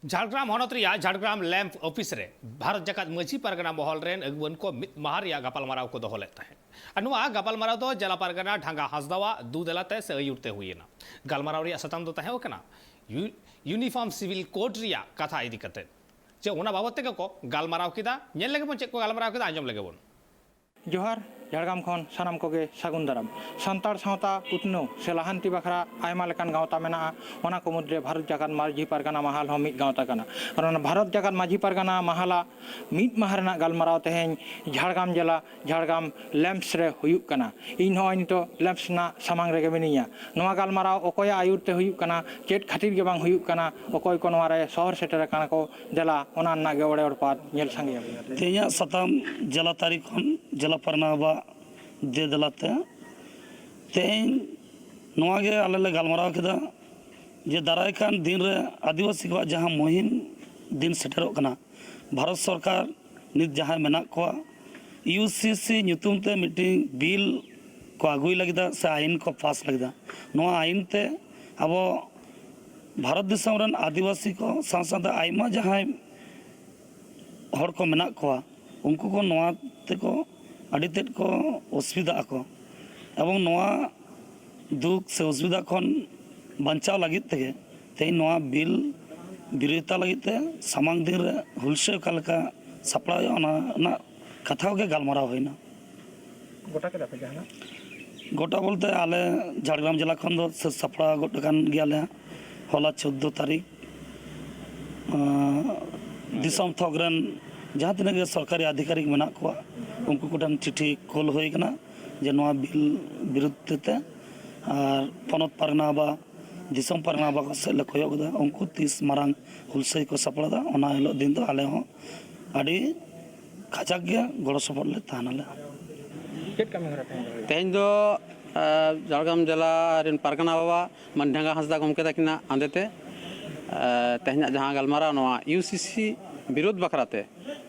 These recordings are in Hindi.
झारग्राम हनोतरिया झारग्राम लैंप ऑफिस रे भारत जाकात माझी परगना महल रेन अगुवन को माहारिया गपालमाराव को दोहले तहे गपालमाराव दो जला परगना ढांगा हंसदावा दूदलाते से अयुरते हुईना गलमाराव रिया सताम दो तहे ओकना यूनिफॉर्म सिविल कोड रिया कथा इदी कते जे ओना बाबत ते को गलमाराव किदा नेल लगे बन चेक को गलमाराव किदा आंजम लगे बन जोहार झारग्राम खन सानाम कोगे सागुन दाराम सानतार सावता उतनो से लाहान्ति बाखरा आयमा लेकान गावता मेना ओना को मुद्रे भारत जाकात माझी परगना महल हम मिद गावता कना और भारत जाकात माझी परगना महला मिद माहरना गलमाराव तेहें झारग्राम जिला झारग्राम लैंप्स रे हुयुक कना इन हो नितो लैंप्स ना सामांग रेगे मिनिया नोआ गलमाराव ओकोया आयुर ते हुयुक कना चेट खातिर गे बांग हुयुक कना ओकोय को नोआ रे शहर सेटर कना को जिला ओना ना गे ओड़े ओड़पात नेल संगे तेया सताम जिला तारीख जिला परनाबा दे दलाते तेन नोआगे आले गलमाराव केदा जे दाराय कान दिन रे आदिवासी को जहां मुहिम दिन सेटरों कना भारत सरकार नित जहां मेना को यूसीसी ᱧᱩᱛᱩᱢ ते मीटिंग बिल को आगुई लगिदा से आईन को पास लगिदा नोआ आईन ते अब भारत दिसम रन आदिवासी को सांसद आयमा जहां हर को मेना को उनको को नोआ ते को अड़ी तेज को असुविधा को एवं नोआ दुख से असुविधा खन बचाव लगे तेज नोआ बिल विरोधिता लगे सामांग दिन रे हुलसे का सापड़ा कथा के गलमाराव होना गोटा बोलते आले झारग्राम जिला खन दो से सापड़ा गोटकान गयाले होला 14 तारीख दिसम थोगरन जहाँ तीन के सरकारी अधिकारी मेना को उनको कोटन चिट्ठी कोल होई कना जे नोआ बिल विरुद्ध ते और पनत परगना बा दिसम परगना बा को से लखयो गदा उनको 30 मारंग हुलसई को सपड़ा ओना हिलो दिन तो आले हो अड़ी खचाक गया गड़ो सपड़ ले तानले तेहें दो झारग्राम जिला रेन परगना बाबा मनढंगा हंसदा गमके तकिना आंदेते तेहें जहां गलमारा नोआ यूसीसी विरोध बखराते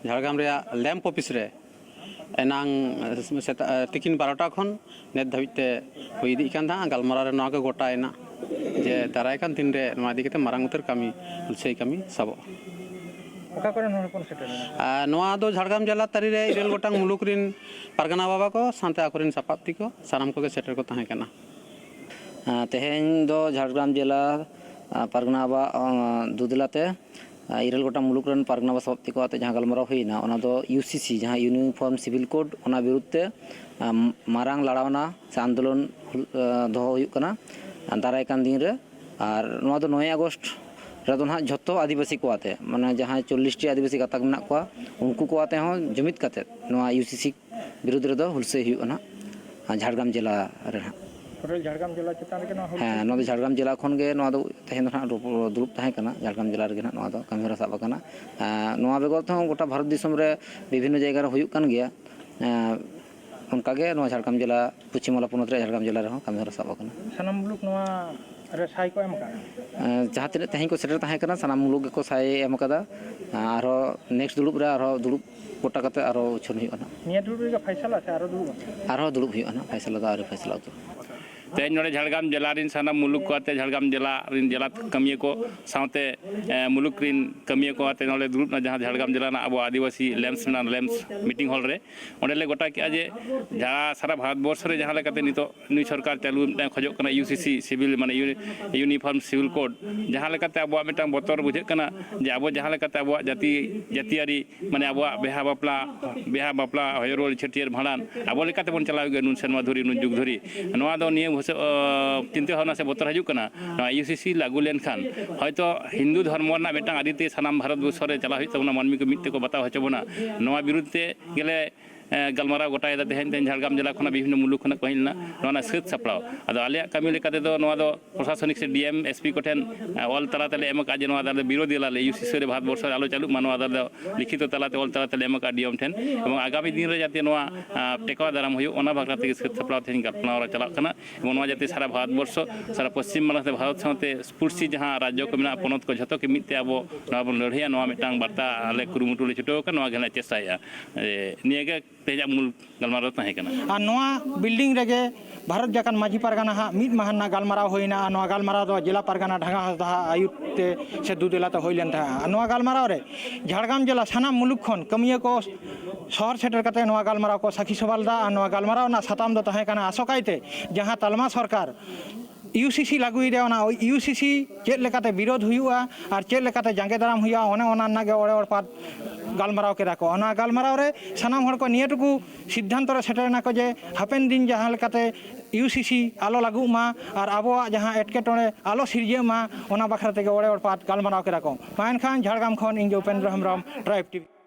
झारग्राम रे लैंप ऑफिस रे एनांग तिकिन 12टा खन नेत धाबिते हुई इदी कान दा गलमारा रे नोआ के गोटायना जे दाराय कान दिन रे नोआ इदी कते मारांग उतर कामी हुलसई कामी सबो ओका करे नोन सेटल नोआ दो झारग्राम जिला तारी रे इरेल गोटांग मुलुक रिन परगना बाबा को सानते आकोरिन सापाप्ति को सानाम को के सेटर को ताहे कना तेहें दो झारग्राम जिला परगना बाबा दुदलाते इरल गोटा मुलुक रन परगना बाबा सापाप्ति को जहां गलमाराव होइना ओना दो यूसीसी जहां यूनिफॉर्म सिविल कोड ओना विरुद्धते मारांग लड़ावना से आंदोलन दोहो हुयुक कना दाराय कान दिन रे और नोआ दो 9 अगस्त रेदो ना झतो आदिवासी को आते माने जहां 40 टी आदिवासी गाताक मेना को उनको को आते हो जुमित काते नोआ यूसीसी विरुद्ध रे दो हुलसे हुयुक ना झारग्राम जिला रे झारग्राम जिला चितान के हाँ नोआ झारग्राम जिला खन गे नोआ दो तेहें दो ना दुरुप ताहे कना झारग्राम जिला रे नोआ दो कामिरा साब कना नोआ बेगर तो गोटा भारत दिसम रे विभिन्न जगह रे हुयुक कान गया उनका गे नोआ झारग्राम जिला पश्चिम बांग्ला पोनोत रे झारग्राम जिला रे कामिरा साब कना सनम मुलुक नोआ रे साई को एम का जहाँ तीन तेहें को सेटर ताहे कना सनाम मुलुक को साई एम कदा आरो नेक्स्ट दुरुप रे आरो दुरुप गोटा कते आरो उछन हुयुक ना निया दुरुप रे फैसला से आरो दुरुप हुयुक ना फैसला दा आरो फैसला तो तेज नोड़े झारग्राम जिला रिन साना मुलुक को आते झारग्राम जिला रिन जिला कमिए को सावते मुलुक रिन कमिए को आते नोड़े दुरुप ना जहाँ झारग्राम जिला ना अब आदिवासी लैंप्स मीटिंग हॉल रे ओंडेले गोटा के जे जहाँ सारा भारत वर्ष रे जहाँ लेकाते नितो नुई सरकार चालू खजोग कना यूसीसी सिविल माने यूनिफॉर्म सिविल कोड जहाँ लेकाते अब मिटांग बतर बुझे कना जे अब जहाँ लेकाते अब जातियारी माने अब बेहा बापला हयरोल छटियर भाड़ान अब लेकाते बन चलाव गे नुन सेनमा धुरी नुन जुग धुरी नोआ दो नियम चिंता भावना से बतर हजना यूसीसी लागू लेनखान हयतो हिंदू धर्म रना मिटांग आदिते सानाम भारत वर्ष रे चला हुई मानमी को मिट्टे को बताव हचबना नोआ विरुद्धते गेले गलमाराव गोटायदा तेहें झारग्राम जिला खना विभिन्न मुलुक खना कहलना नोना सत सापड़ाव अदो आले कमी लेकाते दो नोआ दो प्रशासनिक से डीएम एसपी को ठेन ऑल तलाते एम का जे नोआ दाले विरोधी लाले यूसीसी रे भारत वर्ष आलो चालू मानवा दाले लिखित तलाते ऑल तलाते एम का डीएम ठेन एवं आगामी दिन रे जाते नोआ टेकवा दाराम हुयो ओना भागरा ते सत सापड़ाव ठेन गलपनाव चला कना एवं नोआ जाते सारा भारत वर्ष सारा पश्चिम बांग्ला से भारत साथे स्पुर्सी जहां राज्य को मेना पनत को झतो के मिते अब नोआ बन लड़िया नोआ मिटांग बार्ता आले कुरुमुटु ले छुटो का नोआ गेना चेष्टाया नियगे तेजाब मूल गलमाराव तहे कना और नवा बिल्डिंग रेगे भारत जाकान माजी पारगाना हा मिद माहाना गालमाराव होइना नवा गालमाराव दो जिला पारगाना ढांगा हसदा आयुते से दुदेला तो होइलेन था नवा गालमाराव रे झाड़ग्राम जिला साना मुलुक खन कमिया को शहर सेटर कते नवा गालमाराव को साखी सवालदा नवा गालमाराव ना साताम दो तहे कना आसोकाइते जहां तालमा सरकार यूसीसी लागू दे यूसीसी चेक लेकाते विरोध हुआ और चेक लेकाते जांगे दाराम हुआ ओने ओरे ओरपात गालमाराव केदा को ओना गालमाराव रे सानाम हर को नियटुकु सिद्धांत रे सेटरना को जे हापेन दिन जहां लेकाते यूसीसी आलो लागू मा और आबोआ जहां एटकेटोड़े आलो सिरजे मा ओना बखरा तेगे ओरे ओरपात गालमाराव केदा को मायन खान झाड़ग्राम खन इंज उपेंद्र हेम्ब्रम ट्राइब टीवी।